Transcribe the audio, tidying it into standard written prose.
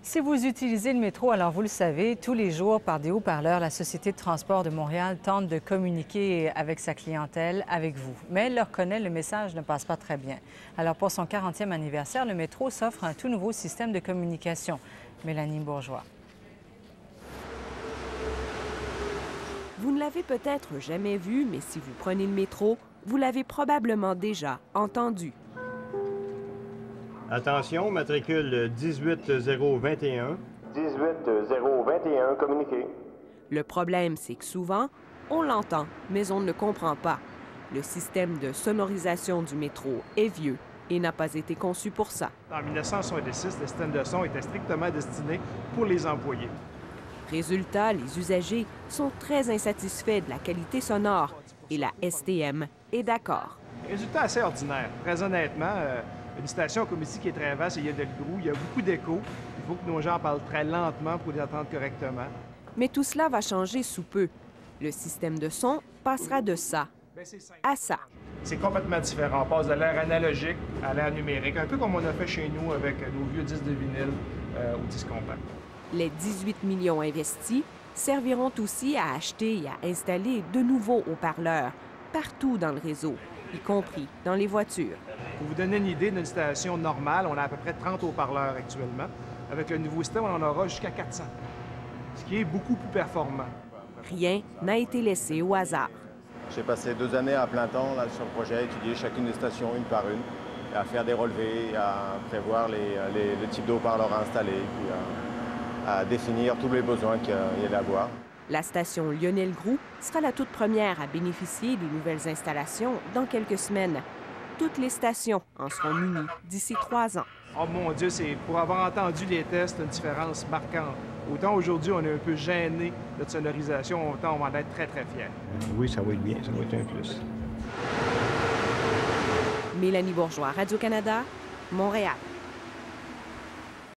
Si vous utilisez le métro, alors vous le savez, tous les jours, par des haut-parleurs, la Société de transport de Montréal tente de communiquer avec sa clientèle, avec vous. Mais elle le reconnaît, le message ne passe pas très bien. Alors pour son 40e anniversaire, le métro s'offre un tout nouveau système de communication. Mélanie Bourgeois. Vous ne l'avez peut-être jamais vu, mais si vous prenez le métro, vous l'avez probablement déjà entendu. Attention, matricule 18021. 18021, communiqué. Le problème, c'est que souvent, on l'entend, mais on ne le comprend pas. Le système de sonorisation du métro est vieux et n'a pas été conçu pour ça. En 1966, le système de son était strictement destiné pour les employés. Résultat, les usagers sont très insatisfaits de la qualité sonore et la STM est d'accord. Résultat assez ordinaire. Très honnêtement, une station comme ici qui est très vaste et il y a de l'hydro, il y a beaucoup d'écho. Il faut que nos gens parlent très lentement pour les entendre correctement. Mais tout cela va changer sous peu. Le système de son passera de ça à ça. C'est complètement différent. On passe de l'ère analogique à l'ère numérique, un peu comme on a fait chez nous avec nos vieux disques de vinyle ou disques compacts. Les 18 millions investis serviront aussi à acheter et à installer de nouveaux haut-parleurs partout dans le réseau, y compris dans les voitures. Pour vous donner une idée d'une station normale, on a à peu près 30 haut-parleurs actuellement. Avec le nouveau système, on en aura jusqu'à 400, ce qui est beaucoup plus performant. Rien n'a été laissé au hasard. J'ai passé 2 années à plein temps là, sur le projet, à étudier chacune des stations une par une, et à faire des relevés, à prévoir le type de haut-parleurs à installer, puis à définir tous les besoins qu'il y allait avoir. La station Lionel Groulx sera la toute première à bénéficier des nouvelles installations dans quelques semaines. Toutes les stations en seront munies d'ici 3 ans. Oh mon Dieu, c'est pour avoir entendu les tests, une différence marquante. Autant aujourd'hui, on est un peu gêné de notre sonorisation, autant on va en être très, très fiers. Oui, ça va être bien, ça va être un plus. Mélanie Bourgeois, Radio-Canada, Montréal.